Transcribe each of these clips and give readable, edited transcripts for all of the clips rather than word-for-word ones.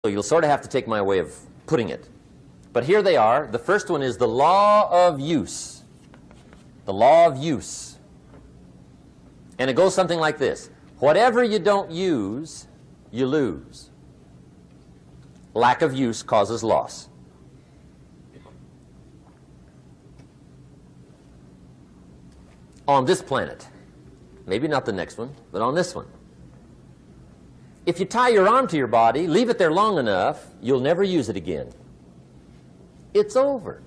So you'll sort of have to take my way of putting it. But here they are. The first one is the law of use. The law of use. And it goes something like this. Whatever you don't use, you lose. Lack of use causes loss. On this planet, maybe not the next one, but on this one, if you tie your arm to your body, leave it there long enough, you'll never use it again. It's over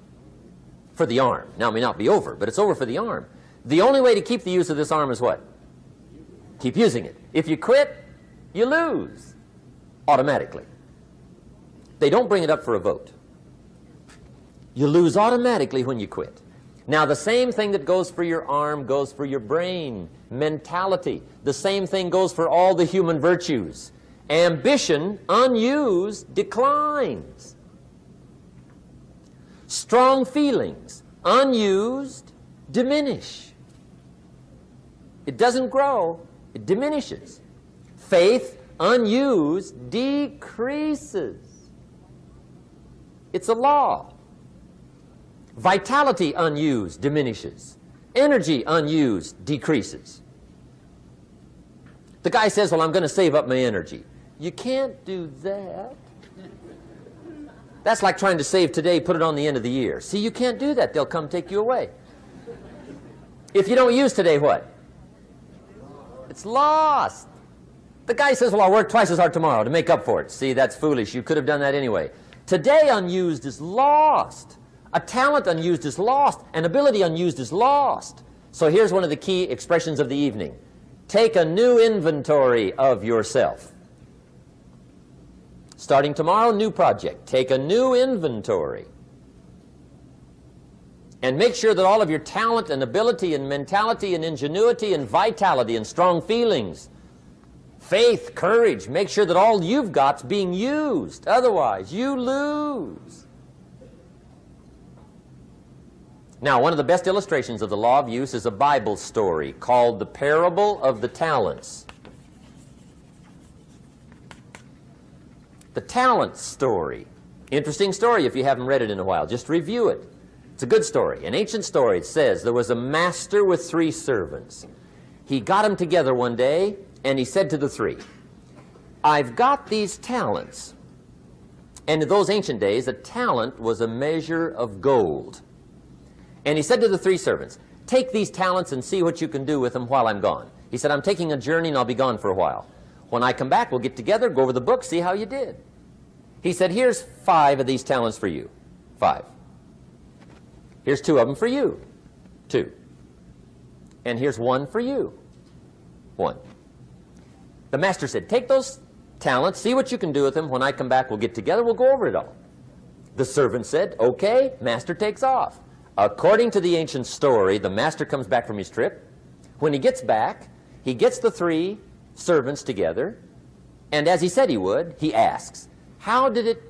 for the arm. Now, it may not be over, but it's over for the arm. The only way to keep the use of this arm is what? Keep using it. If you quit, you lose automatically. They don't bring it up for a vote. You lose automatically when you quit. Now, the same thing that goes for your arm goes for your brain, mentality. The same thing goes for all the human virtues. Ambition, unused, declines. Strong feelings, unused, diminish. It doesn't grow, it diminishes. Faith, unused, decreases. It's a law. Vitality, unused, diminishes. Energy, unused, decreases. The guy says, well, I'm going to save up my energy. You can't do that. That's like trying to save today, put it on the end of the year. See, you can't do that. They'll come take you away. If you don't use today, what? It's lost. The guy says, well, I'll work twice as hard tomorrow to make up for it. See, that's foolish. You could have done that anyway. Today unused is lost. A talent unused is lost. An ability unused is lost. So here's one of the key expressions of the evening. Take a new inventory of yourself. Starting tomorrow, new project. Take a new inventory. And make sure that all of your talent and ability and mentality and ingenuity and vitality and strong feelings, faith, courage, make sure that all you've got's being used. Otherwise, you lose. Now, one of the best illustrations of the law of use is a Bible story called the Parable of the Talents. The talent story. Interesting story if you haven't read it in a while. Just review it. It's a good story. An ancient story. It says there was a master with 3 servants. He got them together one day and he said to the 3, I've got these talents. And in those ancient days, a talent was a measure of gold. And he said to the 3 servants, take these talents and see what you can do with them while I'm gone. He said, I'm taking a journey and I'll be gone for a while. When I come back, we'll get together, go over the book, see how you did. He said, here's 5 of these talents for you. 5. Here's 2 of them for you. 2. And here's 1 for you. 1. The master said, take those talents, see what you can do with them. When I come back, we'll get together, we'll go over it all. The servant said, okay, master takes off. According to the ancient story, the master comes back from his trip. When he gets back, he gets the 3 servants together, and as he said he would, he asks, how did it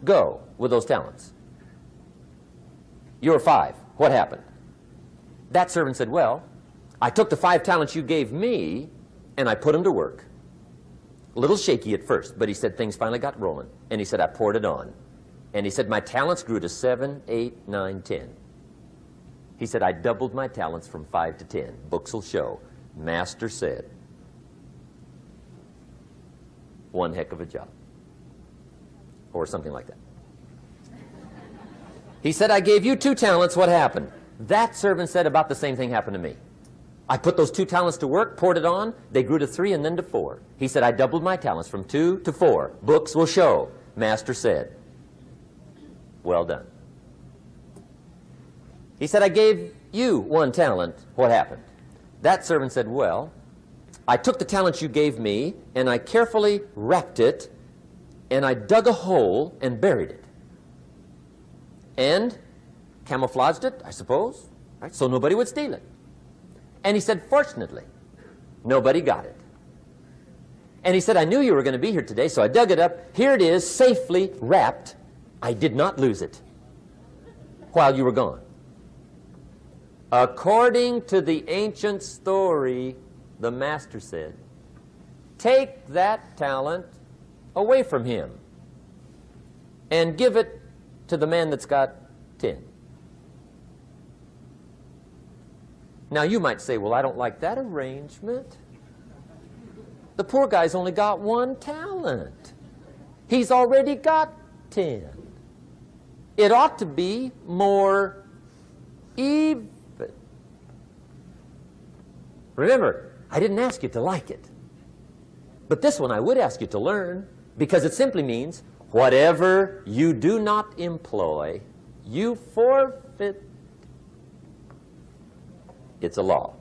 go with those talents? You were 5. What happened? That servant said, well, I took the 5 talents you gave me and I put them to work. A little shaky at first, but he said things finally got rolling. And he said, I poured it on. And he said, my talents grew to 7, 8, 9, 10. He said, I doubled my talents from 5 to 10. Books will show. Master said, one heck of a job. Or something like that. He said, I gave you 2 talents. What happened? That servant said, about the same thing happened to me. I put those 2 talents to work, poured it on. They grew to 3 and then to 4. He said, I doubled my talents from 2 to 4. Books will show. Master said, well done. He said, I gave you 1 talent. What happened? That servant said, well, I took the talents you gave me and I carefully wrapped it and I dug a hole and buried it. And camouflaged it, I suppose, right, so nobody would steal it. And he said, fortunately, nobody got it. And he said, I knew you were going to be here today, so I dug it up. Here it is, safely wrapped. I did not lose it while you were gone. According to the ancient story, the master said, take that talent away from him. and give it to the man that's got 10. Now you might say, well, I don't like that arrangement. The poor guy's only got 1 talent. He's already got 10. It ought to be more even. Remember, I didn't ask you to like it. But this one I would ask you to learn, because it simply means whatever you do not employ, you forfeit. It's a law.